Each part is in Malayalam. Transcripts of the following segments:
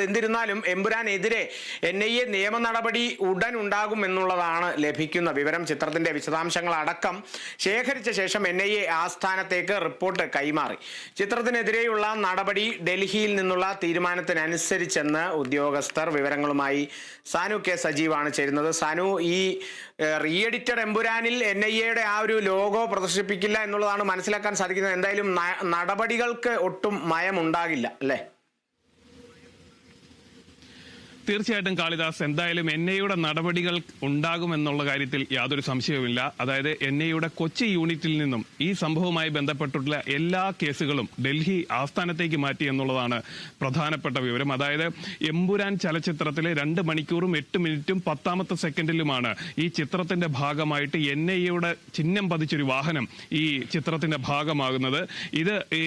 എന്നിരുന്നാലും എമ്പുരാനെതിരെ NIA നിയമ നടപടി ഉടൻ ഉണ്ടാകും എന്നുള്ളതാണ് ലഭിക്കുന്ന വിവരം. ചിത്രത്തിന്റെ വിശദാംശങ്ങൾ അടക്കം ശേഖരിച്ച ശേഷം NIA ആസ്ഥാനത്തേക്ക് റിപ്പോർട്ട് കൈമാറി. ചിത്രത്തിനെതിരെയുള്ള നടപടി ഡൽഹിയിൽ നിന്നുള്ള തീരുമാനത്തിനനുസരിച്ചെന്ന് ഉദ്യോഗസ്ഥർ. വിവരങ്ങളുമായി സാനു കെ സജീവാണ് ചേരുന്നത്. സാനു, ഈ റീ എഡിറ്റഡ് എമ്പുരാനിൽ NIAയുടെ ആ ഒരു ലോഗോ പ്രദർശിപ്പിക്കില്ല എന്നുള്ളതാണ് മനസ്സിലാക്കാൻ സാധിക്കുന്നത്. എന്തായാലും നടപടികൾക്ക് ഒട്ടും മയമുണ്ടാകില്ല അല്ലേ? തീർച്ചയായിട്ടും കാളിദാസ്, എന്തായാലും NIAയുടെ നടപടികൾ ഉണ്ടാകുമെന്നുള്ള കാര്യത്തിൽ യാതൊരു സംശയവുമില്ല. അതായത് NIAയുടെ കൊച്ചി യൂണിറ്റിൽ നിന്നും ഈ സംഭവവുമായി ബന്ധപ്പെട്ടിട്ടുള്ള എല്ലാ കേസുകളും ഡൽഹി ആസ്ഥാനത്തേക്ക് മാറ്റി എന്നുള്ളതാണ് പ്രധാനപ്പെട്ട വിവരം. അതായത് എമ്പുരാൻ ചലച്ചിത്രത്തിലെ 2 മണിക്കൂറും 8 മിനിറ്റും 10ാമത്തെ സെക്കൻഡിലുമാണ് ഈ ചിത്രത്തിന്റെ ഭാഗമായിട്ട് NIAയുടെ ചിഹ്നം പതിച്ചൊരു വാഹനം ഈ ചിത്രത്തിന്റെ ഭാഗമാകുന്നത്. ഇത് ഈ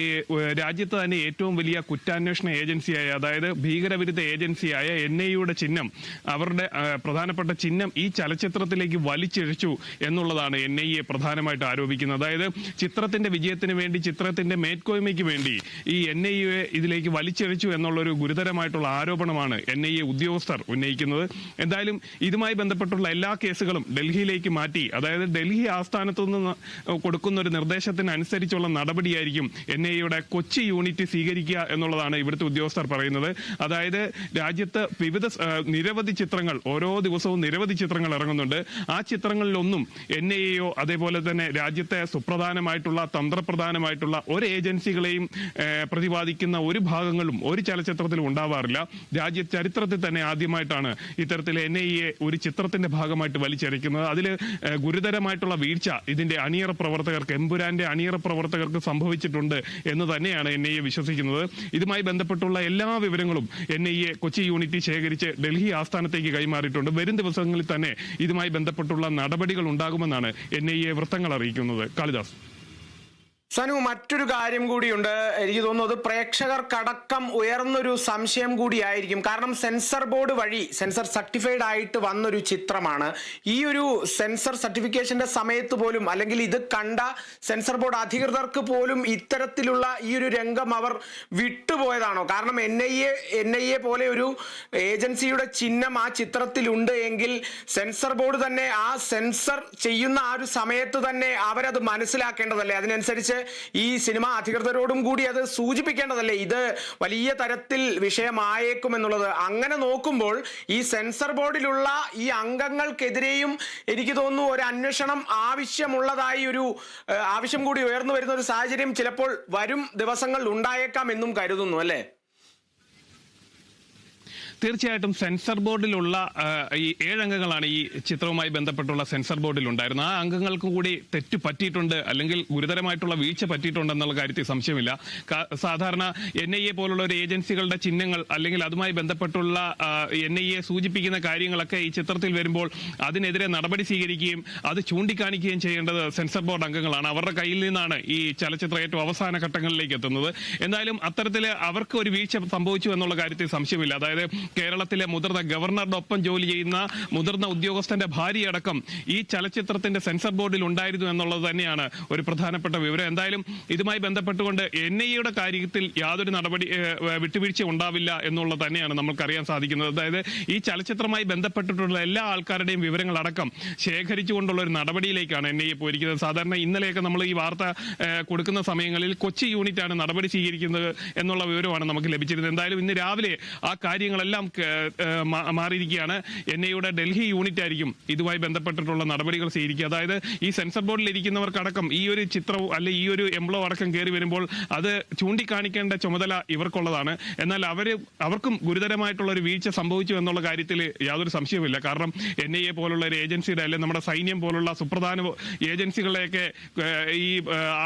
രാജ്യത്ത് തന്നെ ഏറ്റവും വലിയ കുറ്റാന്വേഷണ ഏജൻസിയായ, അതായത് ഭീകരവിരുദ്ധ ഏജൻസിയായ NIAയുടെ ചിഹ്നം, അവരുടെ പ്രധാനപ്പെട്ട ചിഹ്നം ഈ ചലച്ചിത്രത്തിലേക്ക് വലിച്ചിഴച്ചു എന്നുള്ളതാണ് NIA പ്രധാനമായിട്ട് ആരോപിക്കുന്നത്. അതായത് ചിത്രത്തിന്റെ വിജയത്തിന് വേണ്ടി, ചിത്രത്തിന്റെ മേൽക്കോയ്മയ്ക്ക് വേണ്ടി ഈ NIA ഇതിലേക്ക് വലിച്ചിഴച്ചു എന്നുള്ളൊരു ഗുരുതരമായിട്ടുള്ള ആരോപണമാണ് NIA ഉദ്യോഗസ്ഥർ ഉന്നയിക്കുന്നത്. എന്തായാലും ഇതുമായി ബന്ധപ്പെട്ടുള്ള എല്ലാ കേസുകളും ഡൽഹിയിലേക്ക് മാറ്റി, അതായത് ഡൽഹി ആസ്ഥാനത്തു നിന്ന് കൊടുക്കുന്ന ഒരു നിർദ്ദേശത്തിനനുസരിച്ചുള്ള നടപടിയായിരിക്കും NIAയുടെ കൊച്ചി യൂണിറ്റ് സ്വീകരിക്കുക എന്നുള്ളതാണ് ഇവിടുത്തെ ഉദ്യോഗസ്ഥർ പറയുന്നത്. അതായത് രാജ്യത്ത് നിരവധി ചിത്രങ്ങൾ, ഓരോ ദിവസവും നിരവധി ചിത്രങ്ങൾ ഇറങ്ങുന്നുണ്ട്. ആ ചിത്രങ്ങളിലൊന്നും NIAയോ അതേപോലെ തന്നെ രാജ്യത്തെ സുപ്രധാനമായിട്ടുള്ള തന്ത്രപ്രധാനമായിട്ടുള്ള ഒരു ഏജൻസികളെയും പ്രതിപാദിക്കുന്ന ഒരു ഭാഗങ്ങളും ഒരു ചലച്ചിത്രത്തിലും ഉണ്ടാവാറില്ല. ചരിത്രത്തിൽ തന്നെ ആദ്യമായിട്ടാണ് ഇത്തരത്തിൽ NIA ഒരു ചിത്രത്തിന്റെ ഭാഗമായിട്ട് വലിച്ചെറിക്കുന്നത്. അതിൽ ഗുരുതരമായിട്ടുള്ള വീഴ്ച ഇതിന്റെ അണിയറ പ്രവർത്തകർക്ക്, എമ്പുരാന്റെ അണിയറ പ്രവർത്തകർക്ക് സംഭവിച്ചിട്ടുണ്ട് എന്ന് തന്നെയാണ് NIA വിശ്വസിക്കുന്നത്. ഇതുമായി ബന്ധപ്പെട്ടുള്ള എല്ലാ വിവരങ്ങളും NIA കൊച്ചി യൂണിറ്റ് ശേഖരിച്ച് ഡൽഹി ആസ്ഥാനത്തേക്ക് കൈമാറിയിട്ടുണ്ട്. വരും ദിവസങ്ങളിൽ തന്നെ ഇതുമായി ബന്ധപ്പെട്ടുള്ള നടപടികൾ ഉണ്ടാകുമെന്നാണ് NIA വൃത്തങ്ങൾ അറിയിക്കുന്നത്. കാളിദാസ്. സനു, മറ്റൊരു കാര്യം കൂടിയുണ്ട്. എനിക്ക് തോന്നുന്നത് പ്രേക്ഷകർക്കടക്കം ഉയർന്നൊരു സംശയം കൂടിയായിരിക്കും. കാരണം സെൻസർ ബോർഡ് വഴി സെൻസർ സർട്ടിഫൈഡ് ആയിട്ട് വന്നൊരു ചിത്രമാണ്. ഈ ഒരു സെൻസർ സർട്ടിഫിക്കേഷന്റെ സമയത്ത് പോലും, അല്ലെങ്കിൽ ഇത് കണ്ട സെൻസർ ബോർഡ് അധികൃതർക്ക് പോലും ഇത്തരത്തിലുള്ള ഈ ഒരു രംഗം അവർ വിട്ടുപോയതാണോ? കാരണം NIA പോലെ ഒരു ഏജൻസിയുടെ ചിഹ്നം ആ ചിത്രത്തിലുണ്ട് എങ്കിൽ സെൻസർ ബോർഡ് തന്നെ ആ സെൻസർ ചെയ്യുന്ന ആ ഒരു സമയത്ത് തന്നെ അവരത് മനസ്സിലാക്കേണ്ടതല്ലേ? അതിനനുസരിച്ച് ഈ സിനിമ അധികൃതരോടും കൂടി അത് സൂചിപ്പിക്കേണ്ടതല്ലേ? ഇത് വലിയ തരത്തിൽ വിഷയമായേക്കും എന്നുള്ളത്. അങ്ങനെ നോക്കുമ്പോൾ ഈ സെൻസർ ബോർഡിലുള്ള ഈ അംഗങ്ങൾക്കെതിരെയും എനിക്ക് തോന്നുന്നു ഒരു അന്വേഷണം ആവശ്യമുള്ളതായി ഒരു ആവശ്യം കൂടി ഉയർന്നു വരുന്ന ഒരു സാഹചര്യം ചിലപ്പോൾ വരും ദിവസങ്ങളിൽ ഉണ്ടായേക്കാം എന്നും കരുതുന്നു അല്ലേ? തീർച്ചയായിട്ടും സെൻസർ ബോർഡിലുള്ള ഈ 7 അംഗങ്ങളാണ് ഈ ചിത്രവുമായി ബന്ധപ്പെട്ടുള്ള സെൻസർ ബോർഡിൽ ഉണ്ടായിരുന്നത്. ആ അംഗങ്ങൾക്ക് കൂടി തെറ്റ് പറ്റിയിട്ടുണ്ട്, അല്ലെങ്കിൽ ഗുരുതരമായിട്ടുള്ള വീഴ്ച പറ്റിയിട്ടുണ്ട് എന്നുള്ള കാര്യത്തിൽ സംശയമില്ല. സാധാരണ NIA പോലുള്ള ഒരു ഏജൻസികളുടെ ചിഹ്നങ്ങൾ, അല്ലെങ്കിൽ അതുമായി ബന്ധപ്പെട്ടുള്ള NIA സൂചിപ്പിക്കുന്ന കാര്യങ്ങളൊക്കെ ഈ ചിത്രത്തിൽ വരുമ്പോൾ അതിനെതിരെ നടപടി സ്വീകരിക്കുകയും അത് ചൂണ്ടിക്കാണിക്കുകയും ചെയ്യേണ്ടത് സെൻസർ ബോർഡ് അംഗങ്ങളാണ്. അവരുടെ കയ്യിൽ നിന്നാണ് ഈ ചലച്ചിത്രം ഏറ്റവും അവസാന ഘട്ടങ്ങളിലേക്ക് എത്തുന്നത്. എന്തായാലും അത്തരത്തിൽ അവർക്ക് ഒരു വീഴ്ച സംഭവിച്ചു എന്നുള്ള കാര്യത്തിൽ സംശയമില്ല. അതായത് കേരളത്തിലെ മുതിർന്ന ഗവർണറുടെ ഒപ്പം ജോലി ചെയ്യുന്ന മുതിർന്ന ഉദ്യോഗസ്ഥന്റെ ഭാര്യയടക്കം ഈ ചലച്ചിത്രത്തിന്റെ സെൻസർ ബോർഡിൽ ഉണ്ടായിരുന്നു എന്നുള്ളത് തന്നെയാണ് ഒരു പ്രധാനപ്പെട്ട വിവരം. എന്തായാലും ഇതുമായി ബന്ധപ്പെട്ടുകൊണ്ട് NIAയുടെ കാര്യത്തിൽ യാതൊരു വിട്ടുവീഴ്ച ഉണ്ടാവില്ല എന്നുള്ളത് തന്നെയാണ് നമുക്കറിയാൻ സാധിക്കുന്നത്. അതായത് ഈ ചലച്ചിത്രവുമായി ബന്ധപ്പെട്ടിട്ടുള്ള എല്ലാ ആൾക്കാരുടെയും വിവരങ്ങളടക്കം ശേഖരിച്ചുകൊണ്ടുള്ള ഒരു നടപടിയിലേക്കാണ് NIA പോയിരിക്കുന്നത്. സാധാരണ ഇന്നലെയൊക്കെ നമ്മൾ ഈ വാർത്ത കൊടുക്കുന്ന സമയങ്ങളിൽ കൊച്ചി യൂണിറ്റാണ് നടപടി സ്വീകരിക്കുന്നത് എന്നുള്ള വിവരമാണ് നമുക്ക് ലഭിച്ചിരുന്നത്. എന്തായാലും ഇന്ന് രാവിലെ ആ കാര്യങ്ങളെല്ലാം മാറിയിരിക്കുകയാണ്. NIAയുടെ ഡൽഹി യൂണിറ്റ് ആയിരിക്കും ഇതുമായി ബന്ധപ്പെട്ടിട്ടുള്ള നടപടികൾ സ്വീകരിക്കുക. അതായത് ഈ സെൻസർ ബോർഡിൽ ഇരിക്കുന്നവർക്കടക്കം ഈ ഒരു ചിത്രവും അല്ലെ ഈ ഒരു എംബ്ലോ അടക്കം കയറി വരുമ്പോൾ അത് ചൂണ്ടിക്കാണിക്കേണ്ട ചുമതല ഇവർക്കുള്ളതാണ്. എന്നാൽ അവർക്കും ഗുരുതരമായിട്ടുള്ള ഒരു വീഴ്ച സംഭവിച്ചു എന്നുള്ള കാര്യത്തിൽ യാതൊരു സംശയവുമില്ല. കാരണം NIA പോലുള്ള ഒരു ഏജൻസിയുടെ, അല്ലെ നമ്മുടെ സൈന്യം പോലുള്ള സുപ്രധാന ഏജൻസികളെയൊക്കെ ഈ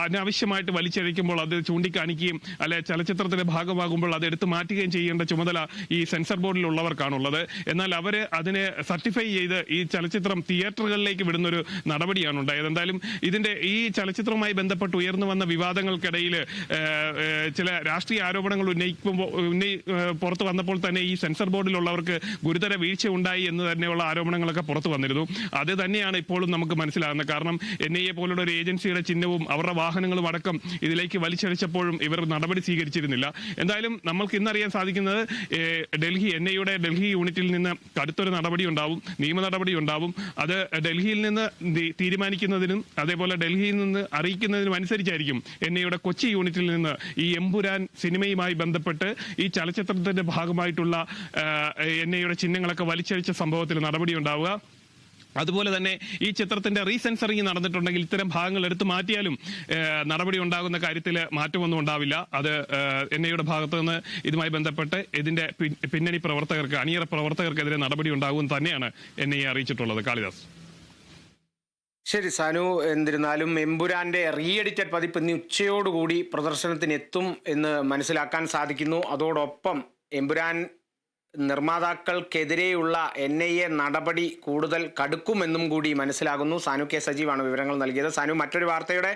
അനാവശ്യമായിട്ട് വലിച്ചഴിക്കുമ്പോൾ അത് ചൂണ്ടിക്കാണിക്കുകയും അല്ലെ ചലച്ചിത്രത്തിന്റെ ഭാഗമാകുമ്പോൾ അത് എടുത്തു മാറ്റുകയും ചെയ്യേണ്ട ചുമതല ഈ സെൻസർ ബോർഡിലുള്ളവർക്കാണുള്ളത്. എന്നാൽ അവര് അതിനെ സർട്ടിഫൈ ചെയ്ത് ഈ ചലച്ചിത്രം തിയേറ്ററുകളിലേക്ക് വിടുന്നൊരു നടപടിയാണ് ഉണ്ടായത്. എന്തായാലും ഇതിന്റെ ഈ ചലച്ചിത്രവുമായി ബന്ധപ്പെട്ട് ഉയർന്നു വന്ന വിവാദങ്ങൾക്കിടയിൽ ചില രാഷ്ട്രീയ ആരോപണങ്ങൾ പുറത്തു വന്നപ്പോൾ തന്നെ ഈ സെൻസർ ബോർഡിലുള്ളവർക്ക് ഗുരുതര വീഴ്ച ഉണ്ടായി എന്ന് തന്നെയുള്ള ആരോപണങ്ങളൊക്കെ പുറത്തു വന്നിരുന്നു. അത് തന്നെയാണ് ഇപ്പോഴും നമുക്ക് മനസ്സിലാകുന്നത്. കാരണം NIA പോലുള്ള ഒരു ഏജൻസിയുടെ ചിഹ്നവും അവരുടെ വാഹനങ്ങളും അടക്കം ഇതിലേക്ക് വലിച്ചഴിച്ചപ്പോഴും ഇവർ നടപടി സ്വീകരിച്ചിരുന്നില്ല. എന്തായാലും നമ്മൾക്ക് ഇന്നറിയാൻ സാധിക്കുന്നത് ഡൽഹി NIA-യുടെ ഡൽഹി യൂണിറ്റിൽ നിന്ന് കടുത്തൊരു നടപടി ഉണ്ടാവും, നിയമ നടപടി ഉണ്ടാവും. അത് ഡൽഹിയിൽ നിന്ന് തീരുമാനിക്കുന്നതിനും അതേപോലെ ഡൽഹിയിൽ നിന്ന് അറിയിക്കുന്നതിനും അനുസരിച്ചായിരിക്കും NIA-യുടെ കൊച്ചി യൂണിറ്റിൽ നിന്ന് ഈ എമ്പുരാൻ സിനിമയുമായി ബന്ധപ്പെട്ട് ഈ ചലച്ചിത്രത്തിന്റെ ഭാഗമായിട്ടുള്ള NIA-യുടെ ചിഹ്നങ്ങളൊക്കെ വലിച്ചഴിച്ച സംഭവത്തിൽ നടപടി ഉണ്ടാവുക. അതുപോലെ തന്നെ ഈ ചിത്രത്തിന്റെ റീസെൻസറിങ് നടന്നിട്ടുണ്ടെങ്കിൽ ഇത്തരം ഭാഗങ്ങൾ എടുത്തു മാറ്റിയാലും നടപടി ഉണ്ടാകുന്ന കാര്യത്തിൽ മാറ്റമൊന്നും ഉണ്ടാവില്ല. അത് NIA-യുടെ ഭാഗത്തു നിന്ന് ഇതുമായി ബന്ധപ്പെട്ട് ഇതിന്റെ പിന്നണി പ്രവർത്തകർക്ക്, അണിയറ പ്രവർത്തകർക്കെതിരെ നടപടി ഉണ്ടാകുമെന്ന് തന്നെയാണ് NIA അറിയിച്ചിട്ടുള്ളത്. കാളിദാസ്. ശരി സാനു, എന്നിരുന്നാലും എമ്പുരാന്റെ റീ എഡിറ്റഡ് പതിപ്പ് ഇന്ന് ഉച്ചയോടുകൂടി പ്രദർശനത്തിന് എത്തും എന്ന് മനസ്സിലാക്കാൻ സാധിക്കുന്നു. അതോടൊപ്പം എമ്പുരാൻ നിർമ്മാതാക്കൾക്കെതിരെയുള്ള NIA നടപടി കൂടുതൽ കടുക്കുമെന്നും കൂടി മനസ്സിലാകുന്നു. സാനു K. സജീവാണ് വിവരങ്ങൾ നൽകിയത്. സാനു, മറ്റൊരു വാർത്തയുടെ